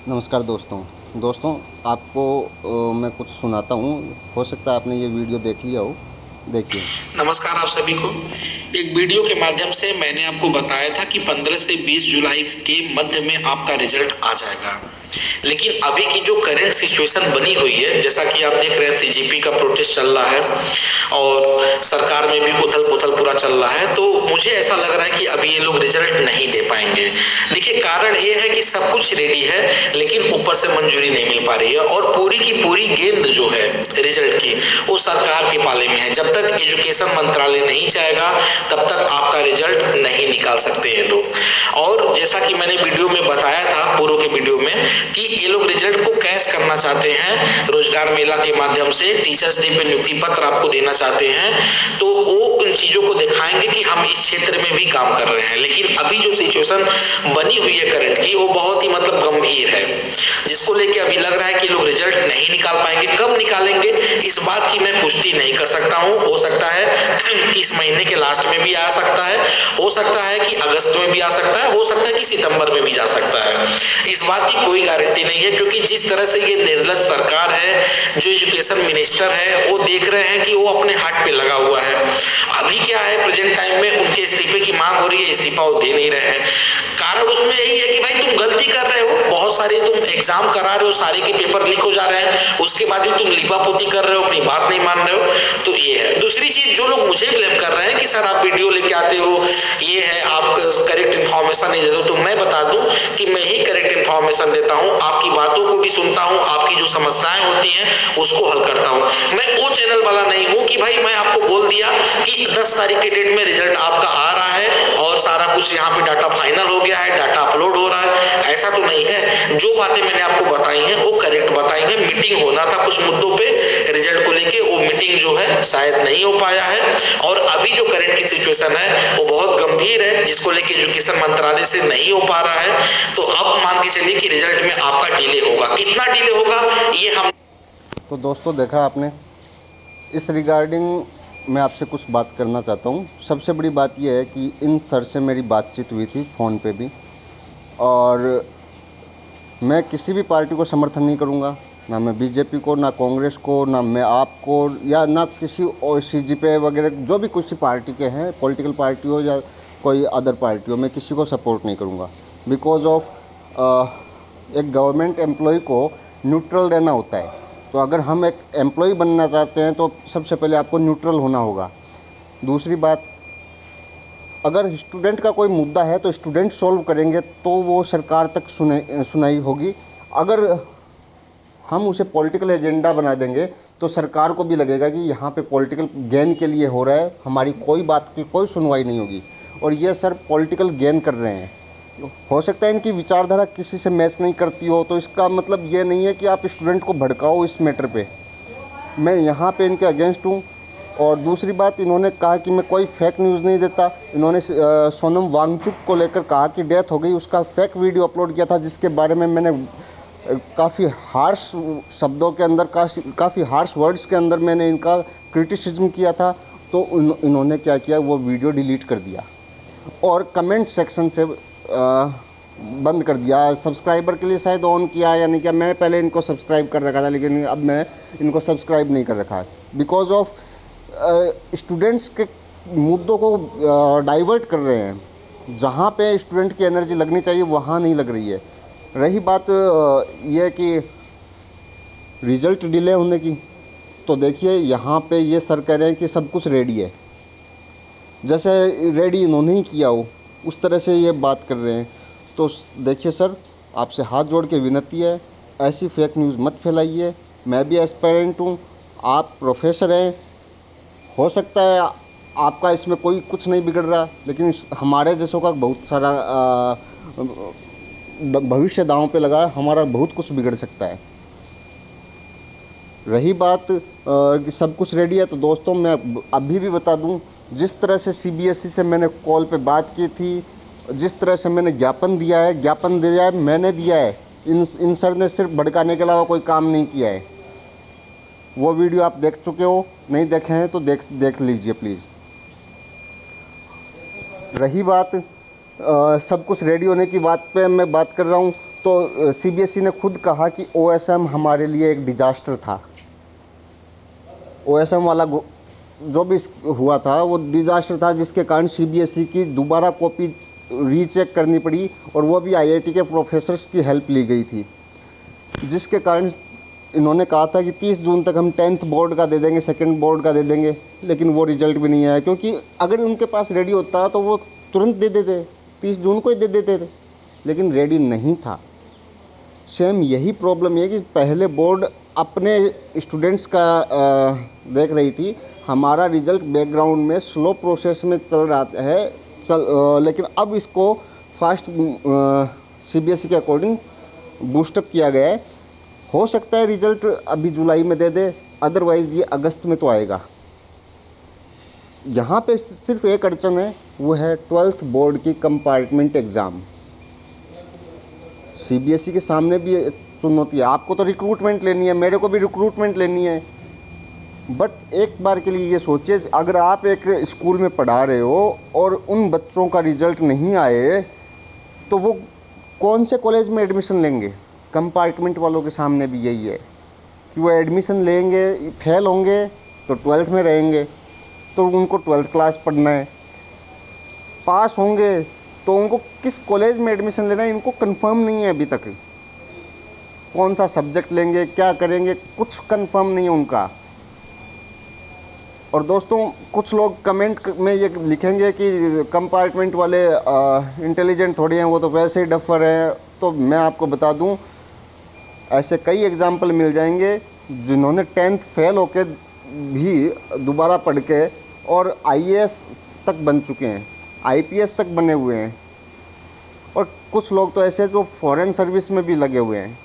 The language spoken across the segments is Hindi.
नमस्कार दोस्तों आपको मैं कुछ सुनाता हूँ। हो सकता है आपने ये वीडियो देख लिया हो। देखिए। नमस्कार आप सभी को। एक वीडियो के माध्यम से मैंने आपको बताया था कि 15 से 20 जुलाई के मध्य में आपका रिजल्ट आ जाएगा। लेकिन अभी की जो करंट सिचुएशन बनी हुई है, जैसा कि आप देख रहे हैं सीजीपी का प्रोटेस्ट चल रहा है और सरकार में भी उथल पुथल पूरा चल रहा है, तो मुझे ऐसा लग रहा है कि अभी ये लोग रिजल्ट नहीं दे पाएंगे। देखिए, कारण ये है कि सब कुछ रेडी है लेकिन ऊपर से मंजूरी नहीं मिल पा रही है और पूरी की पूरी गेंद जो है रिजल्ट की वो सरकार के पाले में है। जब तक एजुकेशन मंत्रालय नहीं चाहेगा तब तक आपका रिजल्ट नहीं निकाल सकते ये लोग। और जैसा कि मैंने वीडियो में बताया था, पूर्व के वीडियो में, कि ये लोग रिजल्ट को कैश करना चाहते हैं, रोजगार मेला के माध्यम से टीचर्स डे पे नियुक्ति पत्र आपको देना चाहते हैं, तो वो उन चीजों को दिखाएंगे कि हम इस क्षेत्र में भी काम कर रहे हैं। लेकिन अभी जो सिचुएशन बनी हुई है करंट की, वो बहुत ही गंभीर है, जिसको लेके अभी लग रहा है कि लोग रिजल्ट नहीं निकाल पाएंगे। कब निकालेंगे इस बात की मैं पुष्टि नहीं कर सकता हूं। हो सकता है इस महीने के लास्ट में भी आ सकता है, हो सकता है कि अगस्त में भी आ सकता है, हो सकता है कि सितंबर में भी जा सकता है। इस बात की कोई गारंटी नहीं है, क्योंकि जिस तरह से ये निर्लज सरकार है, जो एजुकेशन मिनिस्टर है, वो देख रहे हैं कि वो अपने हाथ पे लगा हुआ है। अभी क्या है, प्रेजेंट टाइम में उनके इस्तीफे की मांग हो रही है, इस्तीफा वो दे नहीं रहे हैं। कारण उसमें यही है कि भाई तुम गलती कर रहे हो, बहुत सारे तुम एग्जाम करा रहे हो, सारे के पेपर लीक हो जा रहे हैं, उसके बाद भी तुम लिपापोती कर रहे हो, अपनी बात नहीं मान रहे हो। तो ये है। दूसरी चीज, जो लोग मुझे ब्लेम कर रहे हैं कि सर आप वीडियो लेके आते हो, ये है, आप करेक्ट इन्फॉर्मेशन नहीं देते हो, तो मैं बता दूं कि मैं ही करेक्ट इन्फॉर्मेशन देता हूं, आपकी बातों को भी सुनता हूं, आपकी जो समस्याएं होती हैं उसको हल करता हूं। मैं वो चैनल वाला नहीं हूं कि भाई मैं आपको बोल दिया कि 10 तारीख के डेट में रिजल्ट आपका आ रहा है और सारा कुछ यहाँ पे डाटा फाइनल हो गया है, डाटा अपलोड हो रहा है। ऐसा तो नहीं है। जो बातें मैंने आपको बताई हैं वो करेक्ट बताई हैं। मीटिंग होना था कुछ मुद्दों पे रिजल्ट को लेके, वो मीटिंग जो है शायद नहीं हो पाया है। और अभी जो करंट की सिचुएशन है वो बहुत गंभीर है, जिसको लेके एजुकेशन मंत्रालय से नहीं हो पा रहा है। तो अब मान के चलिए कि रिजल्ट में आपका डिले होगा। कितना डिले होगा ये हम तो दोस्तों, देखा आपने। इस रिगार्डिंग मैं आपसे कुछ बात करना चाहता हूँ। सबसे बड़ी बात यह है कि इन सर से मेरी बातचीत हुई थी फ़ोन पे भी, और मैं किसी भी पार्टी को समर्थन नहीं करूँगा, ना मैं बीजेपी को, ना कांग्रेस को, ना मैं आपको, या ना किसी और सीजीपी वगैरह जो भी कुछ पार्टी के हैं, पॉलिटिकल पार्टी हो या कोई अदर पार्टी हो, मैं किसी को सपोर्ट नहीं करूँगा। बिकॉज ऑफ एक गवर्नमेंट एम्प्लॉय को न्यूट्रल रहना होता है। तो अगर हम एक एम्प्लॉय बनना चाहते हैं तो सबसे पहले आपको न्यूट्रल होना होगा। दूसरी बात, अगर स्टूडेंट का कोई मुद्दा है तो स्टूडेंट सॉल्व करेंगे तो वो सरकार तक सुनाई होगी। अगर हम उसे पॉलिटिकल एजेंडा बना देंगे तो सरकार को भी लगेगा कि यहाँ पे पॉलिटिकल गेन के लिए हो रहा है, हमारी कोई बात की कोई सुनवाई नहीं होगी। और ये सर पॉलिटिकल गेन कर रहे हैं। हो सकता है इनकी विचारधारा किसी से मैच नहीं करती हो, तो इसका मतलब ये नहीं है कि आप स्टूडेंट को भड़काओ इस मैटर पे। मैं यहाँ पे इनके अगेंस्ट हूँ। और दूसरी बात, इन्होंने कहा कि मैं कोई फेक न्यूज़ नहीं देता। इन्होंने सोनम वांगचुक को लेकर कहा कि डेथ हो गई, उसका फेक वीडियो अपलोड किया था, जिसके बारे में मैंने काफ़ी हार्श शब्दों के अंदर, काफ़ी हार्श वर्ड्स के अंदर मैंने इनका क्रिटिसिज्म किया था। तो इन्होंने क्या किया, वो वीडियो डिलीट कर दिया और कमेंट सेक्शन से बंद कर दिया। सब्सक्राइबर के लिए शायद ऑन किया या नहीं किया, मैं पहले इनको सब्सक्राइब कर रखा था, लेकिन अब मैं इनको सब्सक्राइब नहीं कर रखा है। बिकॉज ऑफ स्टूडेंट्स के मुद्दों को डाइवर्ट कर रहे हैं। जहाँ पे स्टूडेंट की एनर्जी लगनी चाहिए वहाँ नहीं लग रही है। रही बात ये कि रिज़ल्ट डिले होने की, तो देखिए यहाँ पे ये सर कह रहे हैं कि सब कुछ रेडी है, जैसे रेडी इन्होंने ही किया हो उस तरह से ये बात कर रहे हैं। तो देखिए सर, आपसे हाथ जोड़ के विनती है, ऐसी फेक न्यूज़ मत फैलाइए। मैं भी एस्पायरेंट हूँ, आप प्रोफेसर हैं। हो सकता है आपका इसमें कोई कुछ नहीं बिगड़ रहा, लेकिन हमारे जैसों का बहुत सारा भविष्य दांव पे लगा है, हमारा बहुत कुछ बिगड़ सकता है। रही बात कि सब कुछ रेडी है, तो दोस्तों मैं अभी भी बता दूं, जिस तरह से सीबीएसई से मैंने कॉल पे बात की थी, जिस तरह से मैंने ज्ञापन दिया है, मैंने दिया है। इन सर ने सिर्फ भड़काने के अलावा कोई काम नहीं किया है। वो वीडियो आप देख चुके हो, नहीं देखे हैं तो देख लीजिए प्लीज़। रही बात सब कुछ रेडी होने की बात पे मैं बात कर रहा हूँ, तो सीबीएसई ने खुद कहा कि ओएसएम हमारे लिए एक डिजास्टर था। ओएसएम वाला जो भी हुआ था वो डिजास्टर था, जिसके कारण सीबीएसई की दोबारा कॉपी रीचेक करनी पड़ी, और वो भी आईआईटी के प्रोफेसर्स की हेल्प ली गई थी, जिसके कारण इन्होंने कहा था कि 30 जून तक हम 10th बोर्ड का दे देंगे, सेकंड बोर्ड का दे देंगे, लेकिन वो रिजल्ट भी नहीं आया। क्योंकि अगर उनके पास रेडी होता तो वो तुरंत दे देते, 30 जून को ही दे देते थे, लेकिन रेडी नहीं था। सेम यही प्रॉब्लम है कि पहले बोर्ड अपने स्टूडेंट्स का देख रही थी, हमारा रिज़ल्ट बैकग्राउंड में स्लो प्रोसेस में चल रहा है, लेकिन अब इसको फास्ट सीबीएसई के अकॉर्डिंग बूस्टअप किया गया है। हो सकता है रिज़ल्ट अभी जुलाई में दे दे, अदरवाइज़ ये अगस्त में तो आएगा। यहाँ पे सिर्फ एक अड़चन है, वो है 12th बोर्ड की कंपार्टमेंट एग्ज़ाम। सीबीएसई के सामने भी चुनौती है। आपको तो रिक्रूटमेंट लेनी है, मेरे को भी रिक्रूटमेंट लेनी है, बट एक बार के लिए ये सोचिए, अगर आप एक स्कूल में पढ़ा रहे हो और उन बच्चों का रिज़ल्ट नहीं आए तो वो कौन से कॉलेज में एडमिशन लेंगे। कंपार्टमेंट वालों के सामने भी यही है कि वो एडमिशन लेंगे, फेल होंगे तो 12th में रहेंगे, तो उनको 12th क्लास पढ़ना है, पास होंगे तो उनको किस कॉलेज में एडमिशन लेना है इनको कंफर्म नहीं है अभी तक। कौन सा सब्जेक्ट लेंगे, क्या करेंगे, कुछ कंफर्म नहीं है उनका। और दोस्तों, कुछ लोग कमेंट में ये लिखेंगे कि कंपार्टमेंट वाले इंटेलिजेंट थोड़ी हैं, वो तो वैसे ही डफर हैं। तो मैं आपको बता दूं, ऐसे कई एग्जाम्पल मिल जाएंगे जिन्होंने 10th फेल होके भी दोबारा पढ़ के और आईएएस तक बन चुके हैं, आईपीएस तक बने हुए हैं। और कुछ लोग तो ऐसे जो फॉरेन सर्विस में भी लगे हुए हैं,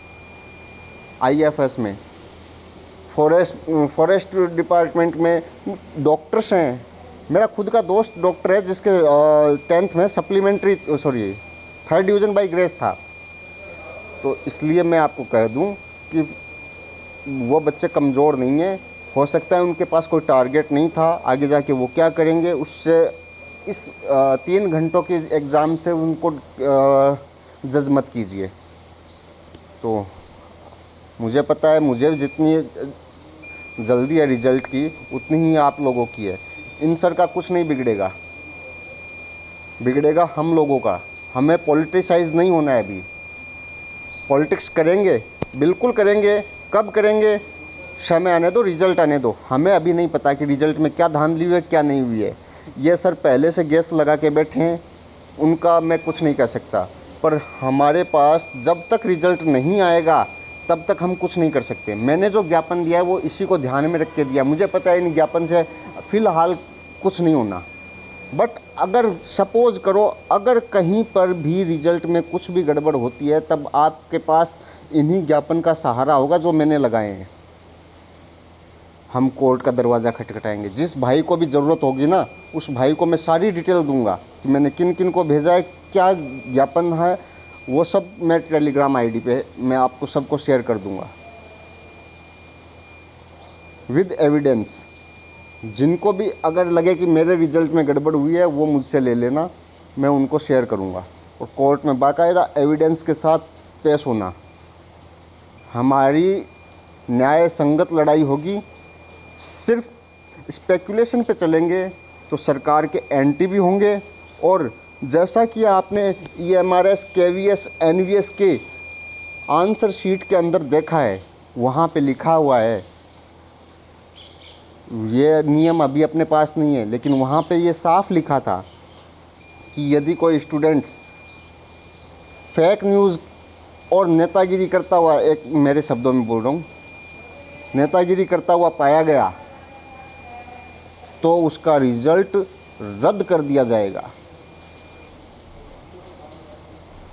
आईएफएस में, फॉरेस्ट डिपार्टमेंट में डॉक्टर्स हैं। मेरा खुद का दोस्त डॉक्टर है जिसके 10th में supplementary 3rd division by grace था। तो इसलिए मैं आपको कह दूं कि वो बच्चे कमज़ोर नहीं हैं। हो सकता है उनके पास कोई टारगेट नहीं था, आगे जाके वो क्या करेंगे उससे, इस 3 घंटों की एग्ज़ाम से उनको जज मत कीजिए। तो मुझे पता है, मुझे जितनी जल्दी है रिज़ल्ट की उतनी ही आप लोगों की है। इन सर का कुछ नहीं बिगड़ेगा, बिगड़ेगा हम लोगों का। हमें पॉलिटिसाइज़ नहीं होना है अभी। पॉलिटिक्स करेंगे, बिल्कुल करेंगे, कब करेंगे, समय आने दो, रिज़ल्ट आने दो। हमें अभी नहीं पता कि रिज़ल्ट में क्या धांधली हुई है, क्या नहीं हुई है। ये सर पहले से गेस लगा के बैठे हैं, उनका मैं कुछ नहीं कह सकता। पर हमारे पास जब तक रिज़ल्ट नहीं आएगा तब तक हम कुछ नहीं कर सकते। मैंने जो ज्ञापन दिया है वो इसी को ध्यान में रख के दिया। मुझे पता है इन ज्ञापन से फ़िलहाल कुछ नहीं होना, बट अगर सपोज़ करो अगर कहीं पर भी रिज़ल्ट में कुछ भी गड़बड़ होती है, तब आपके पास इन्हीं ज्ञापन का सहारा होगा जो मैंने लगाए हैं। हम कोर्ट का दरवाज़ा खटखटाएंगे। जिस भाई को भी ज़रूरत होगी ना, उस भाई को मैं सारी डिटेल दूंगा कि मैंने किन किन को भेजा है, क्या ज्ञापन है, वो सब मैं टेलीग्राम आईडी पे मैं आपको सबको शेयर कर दूंगा विद एविडेंस। जिनको भी अगर लगे कि मेरे रिज़ल्ट में गड़बड़ हुई है वो मुझसे ले लेना, मैं उनको शेयर करूंगा। और कोर्ट में बाकायदा एविडेंस के साथ पेश होना। हमारी न्याय संगत लड़ाई होगी। सिर्फ स्पेकुलेशन पे चलेंगे तो सरकार के एंटी भी होंगे। और जैसा कि आपने EMRS, KVS, NVS के आंसर शीट के अंदर देखा है, वहाँ पे लिखा हुआ है, ये नियम अभी अपने पास नहीं है, लेकिन वहाँ पे ये साफ लिखा था कि यदि कोई स्टूडेंट्स फेक न्यूज़ और नेतागिरी करता हुआ, एक मेरे शब्दों में बोल रहा हूँ, नेतागिरी करता हुआ पाया गया तो उसका रिज़ल्ट रद्द कर दिया जाएगा।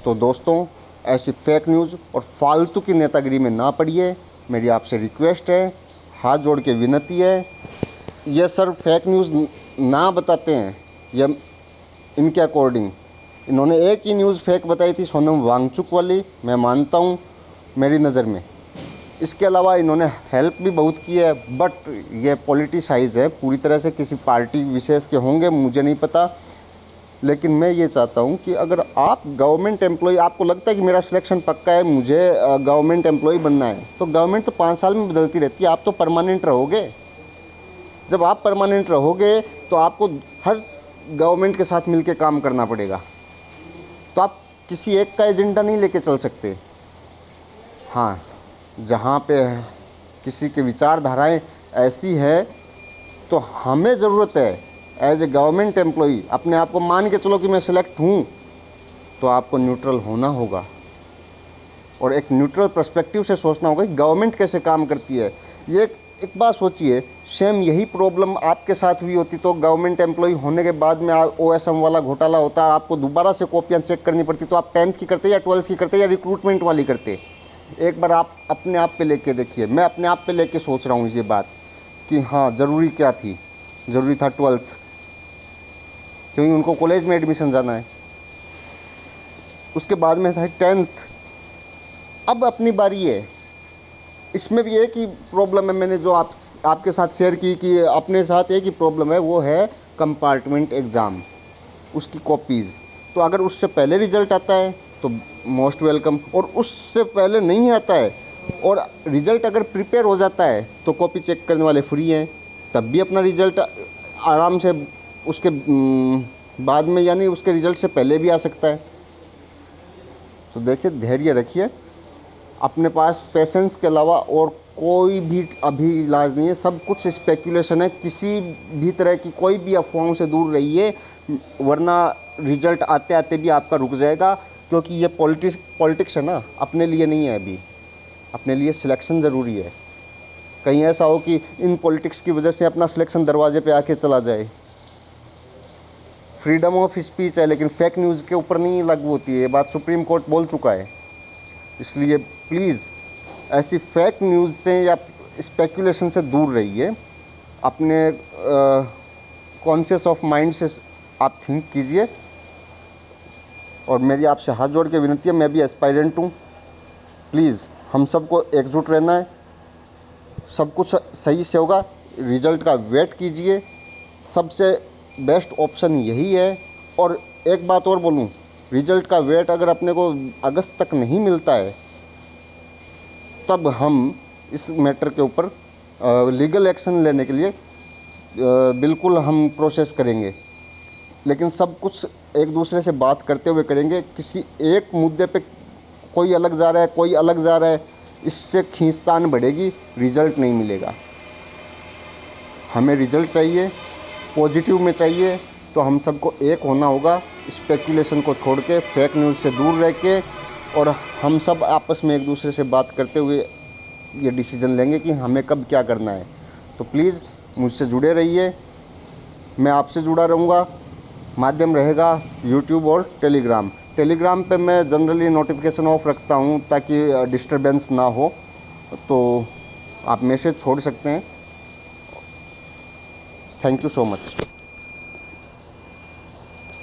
तो दोस्तों, ऐसी फेक न्यूज़ और फालतू की नेतागिरी में ना पड़िए, मेरी आपसे रिक्वेस्ट है, हाथ जोड़ के विनती है। ये सर फेक न्यूज़ ना बताते हैं, ये इनके अकॉर्डिंग इन्होंने एक ही न्यूज़ फेक बताई थी, सोनम वांगचुक वाली, मैं मानता हूँ मेरी नज़र में। इसके अलावा इन्होंने हेल्प भी बहुत की है, बट ये पॉलिटिसाइज़ है पूरी तरह से, किसी पार्टी विशेष के होंगे मुझे नहीं पता, लेकिन मैं ये चाहता हूँ कि अगर आप गवर्नमेंट एम्प्लॉय, आपको लगता है कि मेरा सिलेक्शन पक्का है, मुझे गवर्नमेंट एम्प्लॉय बनना है, तो गवर्नमेंट तो 5 साल में बदलती रहती है, आप तो परमानेंट रहोगे। जब आप परमानेंट रहोगे तो आपको हर गवर्नमेंट के साथ मिलकर काम करना पड़ेगा, तो आप किसी एक का एजेंडा नहीं लेके चल सकते। हाँ, जहाँ पे किसी की विचारधाराएं ऐसी है तो हमें ज़रूरत है एज ए गवर्नमेंट एम्प्लॉई, अपने आप को मान के चलो कि मैं सिलेक्ट हूँ, तो आपको न्यूट्रल होना होगा और एक न्यूट्रल पर्सपेक्टिव से सोचना होगा कि गवर्नमेंट कैसे काम करती है। ये एक बात सोचिए, सेम यही प्रॉब्लम आपके साथ हुई होती तो गवर्नमेंट एम्प्लॉय होने के बाद में OSM वाला घोटाला होता, आपको दोबारा से कॉपियाँ चेक करनी पड़ती, तो आप 10th की करते या 12th की करते या रिक्रूटमेंट वाली करते। एक बार आप अपने आप पे लेके देखिए, मैं अपने आप पे लेके सोच रहा हूँ ये बात कि हाँ, ज़रूरी क्या थी, ज़रूरी था 12th, क्योंकि उनको कॉलेज में एडमिशन जाना है, उसके बाद में था 10th। अब अपनी बारी है। इसमें भी एक ही प्रॉब्लम है, मैंने जो आपके साथ शेयर की कि अपने साथ एक ही प्रॉब्लम है, वो है कंपार्टमेंट एग्ज़ाम, उसकी कॉपीज़। तो अगर उससे पहले रिज़ल्ट आता है तो मोस्ट वेलकम, और उससे पहले नहीं आता है और रिज़ल्ट अगर प्रिपेयर हो जाता है तो कॉपी चेक करने वाले फ्री हैं, तब भी अपना रिज़ल्ट आराम से उसके बाद में, यानी उसके रिज़ल्ट से पहले भी आ सकता है। तो देखिए, धैर्य रखिए, अपने पास पेशेंस के अलावा और कोई भी अभी इलाज नहीं है, सब कुछ स्पेकुलेशन है। किसी भी तरह की कोई भी अफवाहों से दूर रहिए, वरना रिज़ल्ट आते आते भी आपका रुक जाएगा, क्योंकि ये पॉलिटिक्स है ना, अपने लिए नहीं है। अभी अपने लिए सिलेक्शन ज़रूरी है। कहीं ऐसा हो कि इन पॉलिटिक्स की वजह से अपना सिलेक्शन दरवाजे पे आके चला जाए। फ्रीडम ऑफ स्पीच है, लेकिन फेक न्यूज़ के ऊपर नहीं लागू होती है, ये बात सुप्रीम कोर्ट बोल चुका है। इसलिए प्लीज़ ऐसी फेक न्यूज़ से या स्पेकुलेशन से दूर रहिए। अपने कॉन्शियस ऑफ माइंड से आप थिंक कीजिए। और मेरी आपसे हाथ जोड़ के विनती है, मैं भी एस्पायरेंट हूँ, प्लीज़ हम सबको एकजुट रहना है, सब कुछ सही से होगा। रिज़ल्ट का वेट कीजिए, सबसे बेस्ट ऑप्शन यही है। और एक बात और बोलूँ, रिज़ल्ट का वेट अगर अपने को अगस्त तक नहीं मिलता है, तब हम इस मैटर के ऊपर लीगल एक्शन लेने के लिए बिल्कुल हम प्रोसेस करेंगे, लेकिन सब कुछ एक दूसरे से बात करते हुए करेंगे। किसी एक मुद्दे पे कोई अलग जा रहा है, कोई अलग जा रहा है, इससे खींचतान बढ़ेगी, रिज़ल्ट नहीं मिलेगा। हमें रिज़ल्ट चाहिए, पॉजिटिव में चाहिए, तो हम सबको एक होना होगा, स्पेकुलेशन को छोड़ के, फेक न्यूज़ से दूर रह के, और हम सब आपस में एक दूसरे से बात करते हुए ये डिसीज़न लेंगे कि हमें कब क्या करना है। तो प्लीज़ मुझसे जुड़े रहिए, मैं आपसे जुड़ा रहूँगा। माध्यम रहेगा यूट्यूब और टेलीग्राम पे मैं जनरली नोटिफिकेशन ऑफ रखता हूँ ताकि डिस्टरबेंस ना हो, तो आप मैसेज छोड़ सकते हैं। Thank you so much.